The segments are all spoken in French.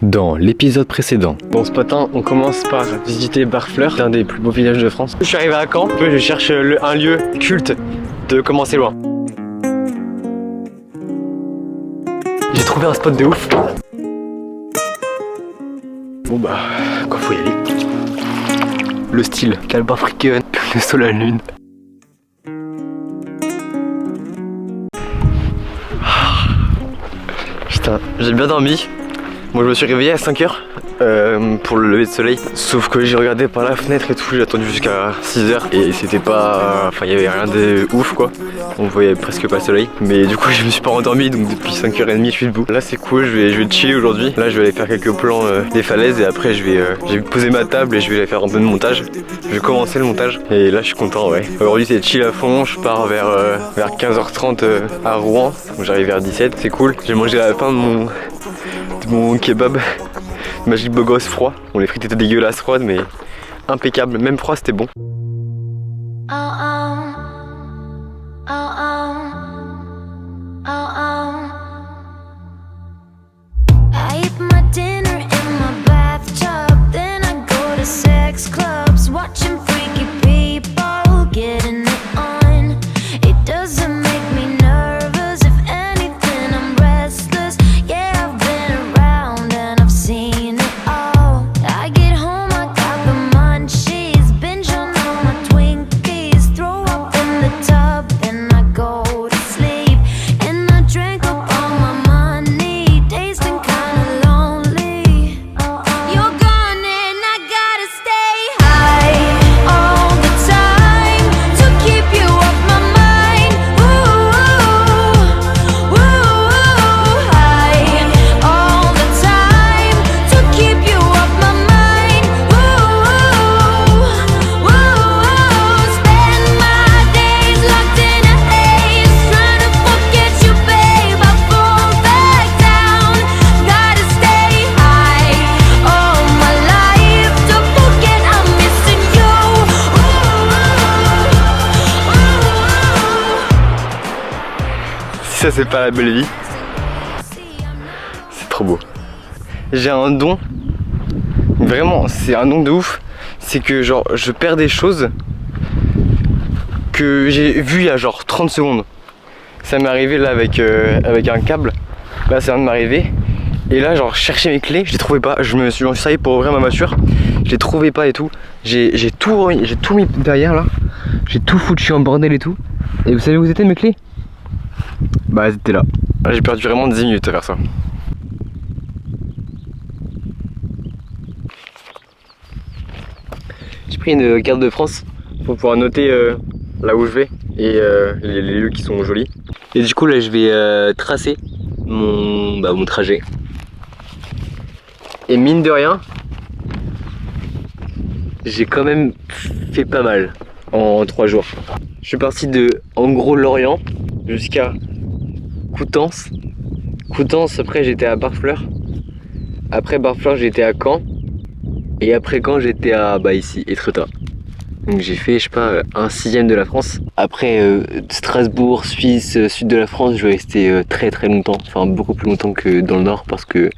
Dans l'épisode précédent. Bon, ce matin, on commence par visiter Barfleur, l'un des plus beaux villages de France. Je suis arrivé à Caen, je cherche un lieu culte de comment c'est loin. J'ai trouvé un spot de ouf. Bon bah, quand faut y aller. Le style, calme africaine, le soleil à la lune. Putain, j'ai bien dormi. Moi je me suis réveillé à 5h pour le lever de soleil. Sauf que j'ai regardé par la fenêtre et tout, j'ai attendu jusqu'à 6h et c'était pas... Enfin il y avait rien de ouf quoi. On voyait presque pas le soleil. Mais du coup je me suis pas endormi, donc depuis 5h30 je suis debout. Là c'est cool, je vais chiller aujourd'hui. Là je vais aller faire quelques plans des falaises et après je vais poser ma table et je vais aller faire un peu de montage. Je vais commencer le montage et là je suis content, ouais. Aujourd'hui c'est chill à fond, je pars vers 15h30 à Rouen. Donc j'arrive vers 17, c'est cool. J'ai mangé à la fin de mon kebab Magic Bogos froid. Bon, les frites étaient dégueulasses froides mais impeccable, même froid c'était bon. Ça c'est pas la belle vie. C'est trop beau. J'ai un don. Vraiment, c'est un don de ouf. C'est que genre je perds des choses que j'ai vu il y a genre 30 secondes. Ça m'est arrivé là avec un câble. Là ça vient de m'arriver. Et là genre je cherchais mes clés, je les trouvais pas. Je me suis servi pour ouvrir ma voiture. Je les trouvais pas et tout. J'ai tout mis derrière là. J'ai tout foutu en bordel et tout. Et vous savez où étaient mes clés? Bah elles étaient là. J'ai perdu vraiment 10 minutes à faire ça. J'ai pris une carte de France pour pouvoir noter là où je vais et les lieux qui sont jolis. Et du coup là je vais tracer mon trajet. Et mine de rien, j'ai quand même fait pas mal en 3 jours. Je suis parti de en gros Lorient jusqu'à Coutances. Coutances, après j'étais à Barfleur. Après Barfleur j'étais à Caen. Et après Caen j'étais à ici, Étretat. Donc j'ai fait je sais pas un 6e de la France. Après Strasbourg, Suisse, sud de la France, je vais rester très très longtemps. Enfin beaucoup plus longtemps que dans le nord parce que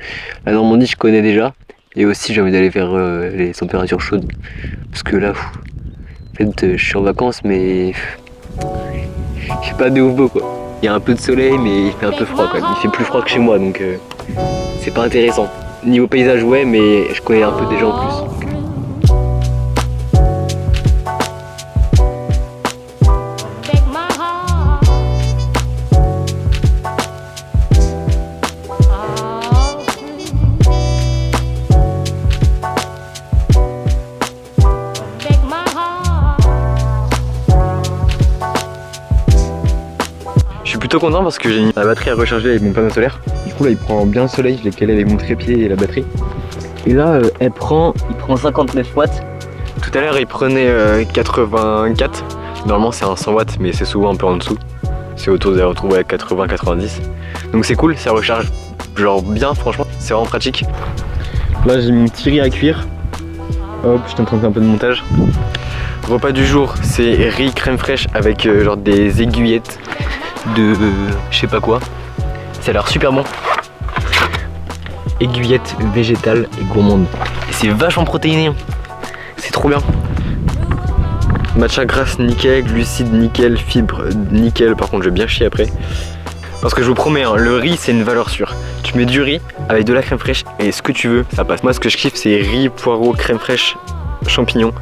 la Normandie je connais déjà. Et aussi j'ai envie d'aller vers les températures chaudes. Parce que là, en fait je suis en vacances mais je suis pas de ouf beau quoi. Il y a un peu de soleil mais il fait un peu froid quand même. Il fait plus froid que chez moi donc c'est pas intéressant. Niveau paysage ouais mais je connais un peu déjà en plus. Je suis plutôt content parce que j'ai mis la batterie à recharger avec mon panneau solaire. Du coup là il prend bien le soleil, je l'ai calé avec mon trépied et la batterie. Et là il prend 59 watts. Tout à l'heure il prenait 84. Normalement c'est un 100 watts mais c'est souvent un peu en dessous. C'est autour des retrouver à 80-90. Donc c'est cool, ça recharge genre bien franchement, c'est vraiment pratique. Là j'ai mis mon petit riz à cuire. Hop, je suis en train de faire un peu de montage. Repas du jour, c'est riz crème fraîche avec genre des aiguillettes de je sais pas quoi. Ça a l'air super bon. aiguillette végétale et gourmande. Et c'est vachement protéiné. C'est trop bien. Matcha grasse nickel, glucides nickel, fibres nickel. Par contre je vais bien chier après. Parce que je vous promets, hein, le riz c'est une valeur sûre. Tu mets du riz avec de la crème fraîche et ce que tu veux, ça passe. Moi ce que je kiffe c'est riz, poireau, crème fraîche, champignons.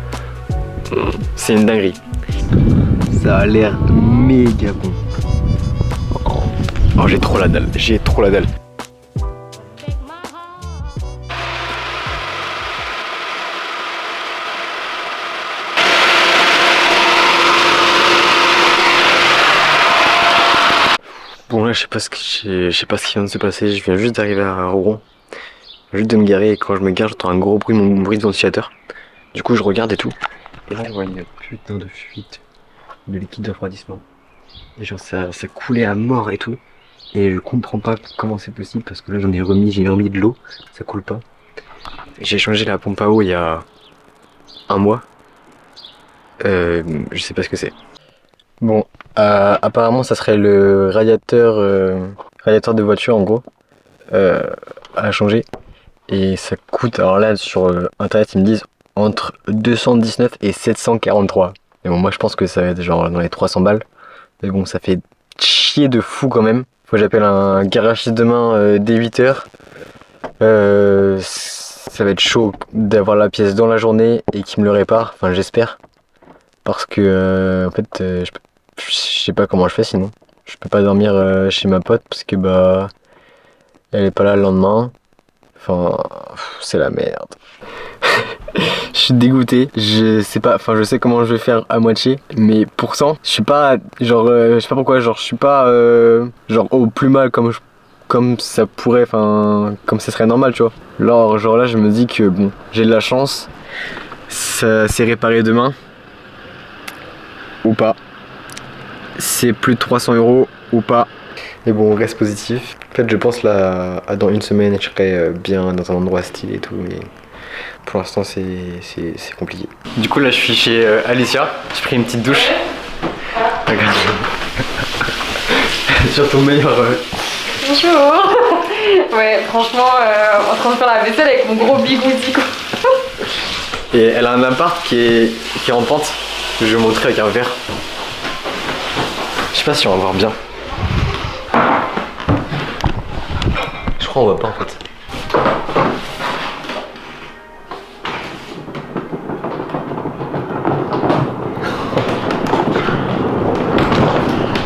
C'est une dinguerie. Ça a l'air méga bon. Oh j'ai trop la dalle, j'ai trop la dalle. Bon là je sais pas ce qui vient de se passer, je viens juste d'arriver à Rouen. Juste de me garer et quand je me gare j'entends un gros bruit, mon bruit de ventilateur. Du coup je regarde et tout. Et là je vois une putain de fuite de liquide de refroidissement. Et genre ça coulait à mort et tout. Et je comprends pas comment c'est possible parce que là j'ai remis de l'eau, ça coule pas. J'ai changé la pompe à eau il y a un mois. Je sais pas ce que c'est. Bon, apparemment ça serait le radiateur de voiture en gros à changer. Et ça coûte, alors là sur internet ils me disent entre 219 et 743. Mais bon moi je pense que ça va être genre dans les 300 balles. Mais bon ça fait chier de fou quand même. Faut que j'appelle un garagiste demain dès 8h. Ça va être chaud d'avoir la pièce dans la journée et qu'il me le répare, enfin j'espère. Parce que en fait je sais pas comment je fais sinon. Je peux pas dormir chez ma pote parce que bah elle est pas là le lendemain. Enfin c'est la merde. Je suis dégoûté, je sais pas, enfin je sais comment je vais faire à moitié, mais pour ça, je suis pas, genre, je sais pas pourquoi, genre je suis pas, genre au plus mal comme ça pourrait, enfin, comme ça serait normal, tu vois. Alors, genre là je me dis que bon, j'ai de la chance, ça s'est réparé demain, ou pas, c'est plus de 300 € ou pas. Mais bon, on reste positif. En fait je pense là, dans une semaine je serai bien dans un endroit stylé et tout, mais... Pour l'instant c'est compliqué. Du coup là je suis chez Alicia, j'ai pris une petite douche. Regarde. Sur ton meilleur... Bonjour. Ouais franchement en train de faire la vaisselle avec mon gros bigoudi quoi. Et elle a un appart qui est en pente. Je vais vous montrer avec un verre. Je sais pas si on va voir bien. Je crois qu'on voit pas en fait.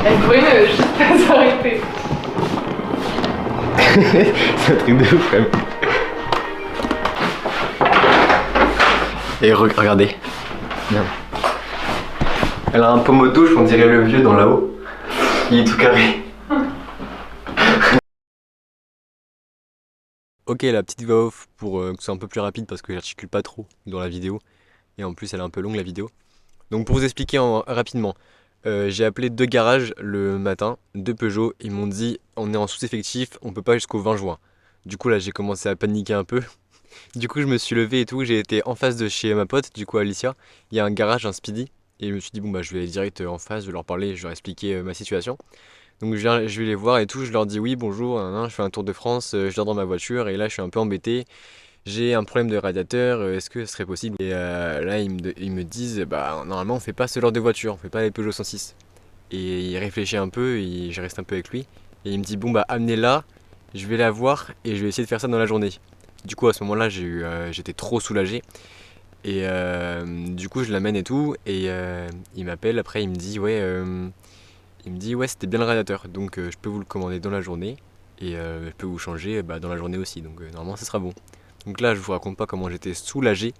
Elle pourrait ne juste pas s'arrêter. C'est un truc de ouf quand même. Et regardez. Bien. Elle a un pommeau de douche, on dirait le vieux dans là-haut. Il est tout carré. Ok, la petite voix off pour que ce soit un peu plus rapide parce que j'articule pas trop dans la vidéo. Et en plus elle est un peu longue la vidéo. Donc pour vous expliquer rapidement. J'ai appelé 2 garages le matin, 2 Peugeot, ils m'ont dit on est en sous-effectif, on peut pas jusqu'au 20 juin. Du coup là j'ai commencé à paniquer un peu. Du coup je me suis levé et tout, j'ai été en face de chez ma pote, du coup Alicia, il y a un garage, un Speedy, et je me suis dit bon bah je vais aller direct en face, je vais leur parler, je vais leur expliquer ma situation. Donc je vais les voir et tout, je leur dis oui bonjour, je fais un tour de France, je dors dans ma voiture et là je suis un peu embêté. J'ai un problème de radiateur, est-ce que ce serait possible? Et là ils me disent bah normalement on fait pas ce genre de voiture, on fait pas les Peugeot 106. Et il réfléchit un peu, et je reste un peu avec lui. Et il me dit bon bah amenez-la, je vais la voir et je vais essayer de faire ça dans la journée. Du coup à ce moment là j'étais trop soulagé. Et du coup je l'amène et tout. Et il m'appelle après, il me dit ouais c'était bien le radiateur. Donc je peux vous le commander dans la journée. Et je peux vous changer dans la journée aussi. Donc normalement ça sera bon. Donc là je vous raconte pas comment j'étais soulagé.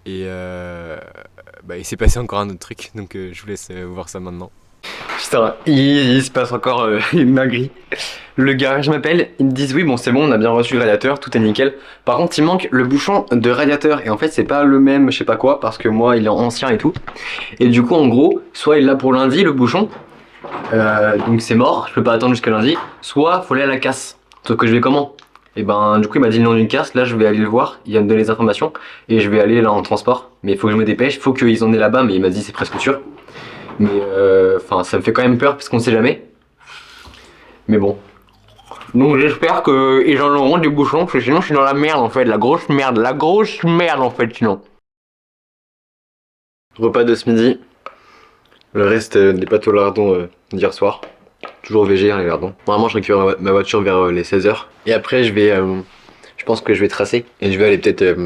Et il s'est passé encore un autre truc, donc je vous laisse voir ça maintenant. Putain, il se passe encore une dinguerie. Le garage m'appelle, ils me disent oui bon c'est bon, on a bien reçu le radiateur, tout est nickel. Par contre il manque le bouchon de radiateur et en fait c'est pas le même je sais pas quoi parce que moi il est ancien et tout. Et du coup en gros, soit il l'a pour lundi le bouchon, donc c'est mort, je peux pas attendre jusqu'à lundi. Soit faut aller à la casse, sauf que je vais comment? Et ben du coup il m'a dit le nom d'une casse, là je vais aller le voir, il va me donner les informations et je vais aller là en transport. Mais il faut que je me dépêche, il faut qu'ils en aient là-bas, mais il m'a dit c'est presque sûr. Mais enfin ça me fait quand même peur parce qu'on sait jamais. Mais bon, Donc j'espère qu'ils en auront des bouchons, parce que sinon je suis dans la merde en fait, la grosse merde en fait sinon. Repas de ce midi. Le reste des pâtes au lardon d'hier soir. Toujours végé hein, les lardons. Normalement je récupère ma voiture vers les 16h. Et après je pense que je vais tracer. Et je vais aller peut-être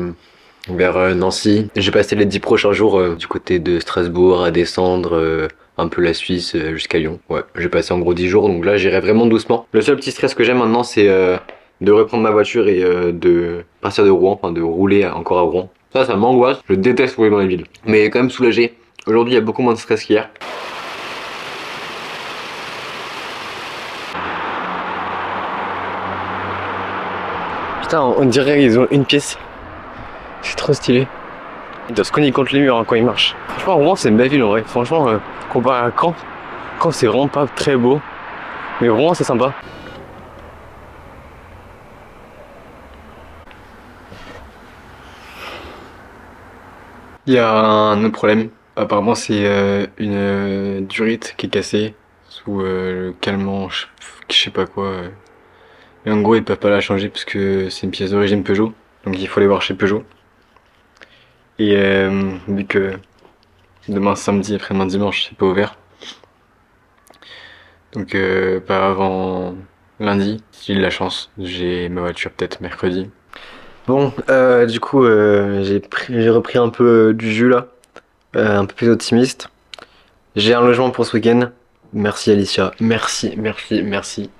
vers Nancy. J'ai passé les 10 prochains jours du côté de Strasbourg à descendre un peu la Suisse jusqu'à Lyon. Ouais, j'ai passé en gros 10 jours, donc là j'irai vraiment doucement. Le seul petit stress que j'ai maintenant c'est de reprendre ma voiture et de partir de Rouen, enfin de rouler encore à Rouen. Ça m'angoisse, je déteste rouler dans les villes. Mais quand même soulagé, aujourd'hui il y a beaucoup moins de stress qu'hier. Putain, on dirait qu'ils ont une pièce. C'est trop stylé. Ils doivent se cogner contre les murs hein, quand ils marchent. Franchement, Rouen c'est une belle ville en vrai. Franchement, comparé à Caen c'est vraiment pas très beau. Mais Rouen c'est sympa. Il y a un autre problème. Apparemment c'est une durite qui est cassée sous le calmant, je sais pas quoi. Et en gros ils peuvent pas la changer parce que c'est une pièce d'origine Peugeot. Donc il faut aller voir chez Peugeot. Et vu que demain samedi, après-demain dimanche, c'est pas ouvert. Donc pas avant lundi, si j'ai de la chance, j'ai ma voiture peut-être mercredi. Bon, du coup j'ai repris un peu du jus là, un peu plus optimiste. J'ai un logement pour ce week-end. Merci Alicia, merci.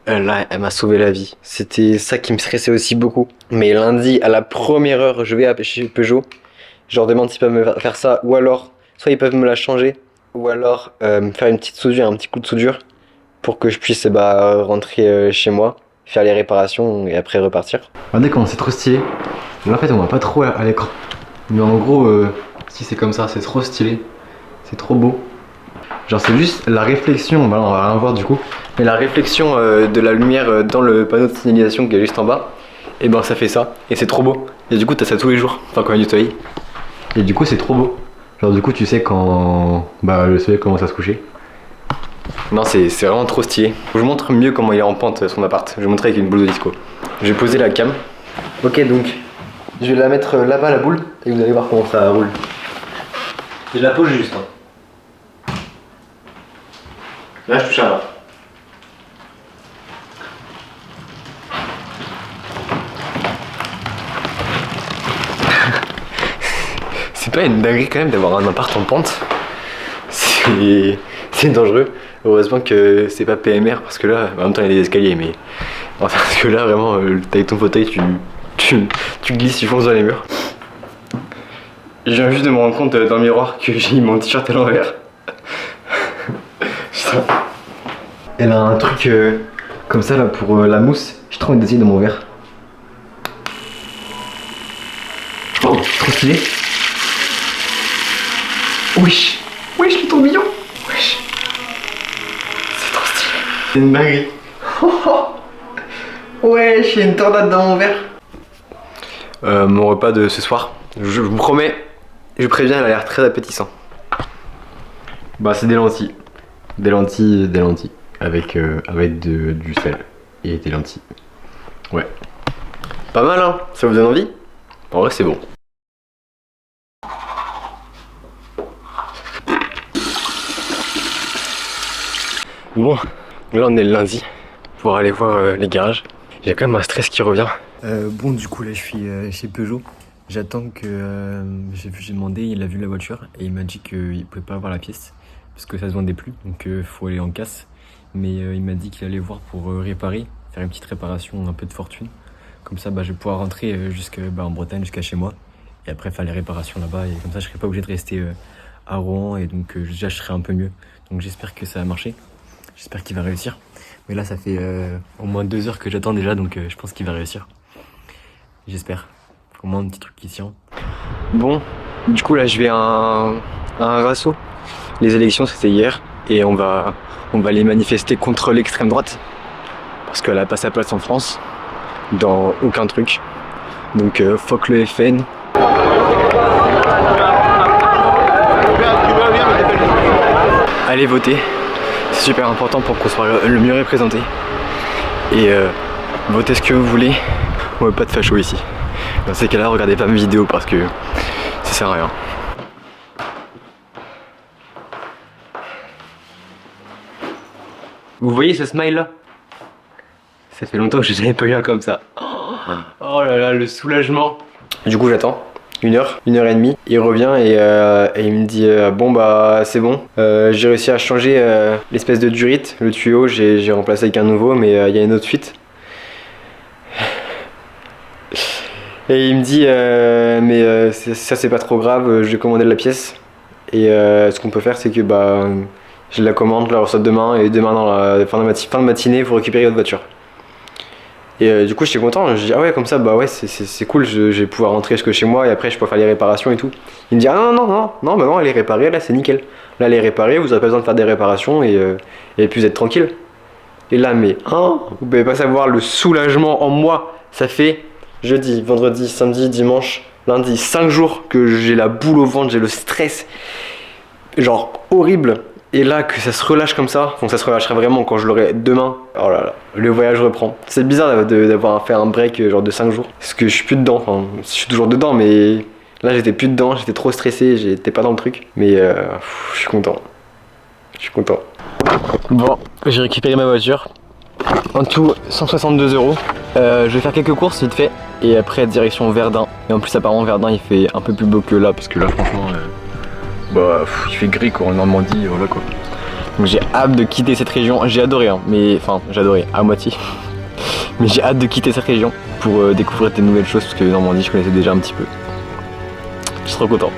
Là, elle m'a sauvé la vie. C'était ça qui me stressait aussi beaucoup. Mais lundi, à la première heure, je vais chez Peugeot. Je leur demande s'ils peuvent me faire ça, ou alors, soit ils peuvent me la changer, ou alors me faire une petite soudure, un petit coup de soudure, pour que je puisse rentrer chez moi, faire les réparations et après repartir. Regardez comment c'est trop stylé. Là, en fait, on voit pas trop à l'écran. Mais en gros, si c'est comme ça, c'est trop stylé. C'est trop beau. Genre c'est juste la réflexion, bah on va rien voir du coup, mais la réflexion de la lumière dans le panneau de signalisation qui est juste en bas, et ben ça fait ça, et c'est trop beau. Et du coup t'as ça tous les jours, enfin quand il y a du soleil. Et du coup c'est trop beau. Genre du coup tu sais quand le soleil commence à se coucher. Non c'est vraiment trop stylé. Je vous montre mieux comment il est en pente son appart, je vais vous montrer avec une boule de disco. Je vais poser la cam. Ok donc, je vais la mettre là-bas la boule, et vous allez voir comment ça roule. Je la pose juste. Hein. Là, je touche à là. C'est pas une dinguerie quand même d'avoir un appart en pente. C'est dangereux. Heureusement que c'est pas PMR parce que là, en même temps il y a des escaliers, mais enfin, parce que là vraiment, avec ton fauteuil, tu glisses, tu fonces dans les murs. Je viens juste de me rendre compte dans le miroir que j'ai mis mon t-shirt à l'envers. Putain. Elle a un truc comme ça là pour la mousse. J'ai trop envie d'essayer dans mon verre. Oh, trop stylé. Wesh, wesh le tourbillon. Wesh. C'est trop stylé. C'est une dinguerie. Wesh, il y a une tornade dans mon verre. Mon repas de ce soir, je vous promets, je préviens, il a l'air très appétissant. Bah c'est des lentilles. Des lentilles. Avec du sel et des lentilles. Ouais. Pas mal hein, ça vous donne envie? En vrai c'est bon. Bon, là on est le lundi pour aller voir les garages. J'ai quand même un stress qui revient. Bon du coup là je suis chez Peugeot. J'attends que j'ai demandé, il a vu la voiture et il m'a dit qu'il pouvait pas avoir la pièce parce que ça se vendait plus, donc faut aller en casse. Mais il m'a dit qu'il allait voir pour réparer, faire une petite réparation, un peu de fortune. Comme ça, je vais pouvoir rentrer en Bretagne, jusqu'à chez moi. Et après faire les réparations là-bas. Et comme ça, je serai pas obligé de rester à Rouen. Et donc déjà, je serai un peu mieux. Donc j'espère que ça va marcher. J'espère qu'il va réussir. Mais là, ça fait au moins 2 heures que j'attends déjà. Donc je pense qu'il va réussir. J'espère. Au moins un petit truc qui tient. Bon, du coup là, je vais à un rasso. Les élections, c'était hier. Et on va aller manifester contre l'extrême droite parce qu'elle a pas sa place en France dans aucun truc, donc fuck le FN. Allez voter, c'est super important pour qu'on soit le mieux représenté. et votez ce que vous voulez. On veut pas de facho ici. Dans ces cas-là, regardez pas mes vidéos parce que ça sert à rien. Vous voyez ce smile là? Ça fait longtemps que je n'avais pas eu un comme ça. Oh là là, le soulagement. Du coup j'attends 1h et demie. Il revient et il me dit bon bah c'est bon. J'ai réussi à changer l'espèce de durite, le tuyau, j'ai remplacé avec un nouveau, mais il y a une autre fuite. Et il me dit mais ça c'est pas trop grave, je vais commander la pièce. Et ce qu'on peut faire c'est que bah je la commande, je la reçois demain, et demain dans la fin de matinée vous récupérez votre voiture. Et du coup j'étais content, je dis ah ouais comme ça bah ouais c'est cool, je vais pouvoir rentrer jusque chez moi et après je peux faire les réparations et tout. Il me dit ah non bah non elle est réparée, là c'est nickel. Là elle est réparée, vous n'aurez pas besoin de faire des réparations et puis vous êtes tranquille. Et là mais vous pouvez pas savoir le soulagement en moi. Ça fait jeudi, vendredi, samedi, dimanche, lundi, 5 jours que j'ai la boule au ventre, j'ai le stress. Genre horrible. Et là que ça se relâche comme ça, donc ça se relâchera vraiment quand je l'aurai demain. Oh là là, le voyage reprend. C'est bizarre d'avoir fait un break genre de 5 jours. Parce que je suis plus dedans, enfin je suis toujours dedans mais là j'étais plus dedans, j'étais trop stressé, j'étais pas dans le truc. Mais je suis content. Je suis content. Bon, j'ai récupéré ma voiture. En tout 162 €. Je vais faire quelques courses vite fait. Et après direction Verdun. Et en plus apparemment Verdun il fait un peu plus beau que là parce que là franchement... il fait gris quoi en Normandie, voilà quoi. Donc j'ai hâte de quitter cette région, j'ai adoré hein, mais enfin j'ai adoré à moitié. Mais j'ai hâte de quitter cette région pour découvrir des nouvelles choses parce que Normandie je connaissais déjà un petit peu. Je suis trop content.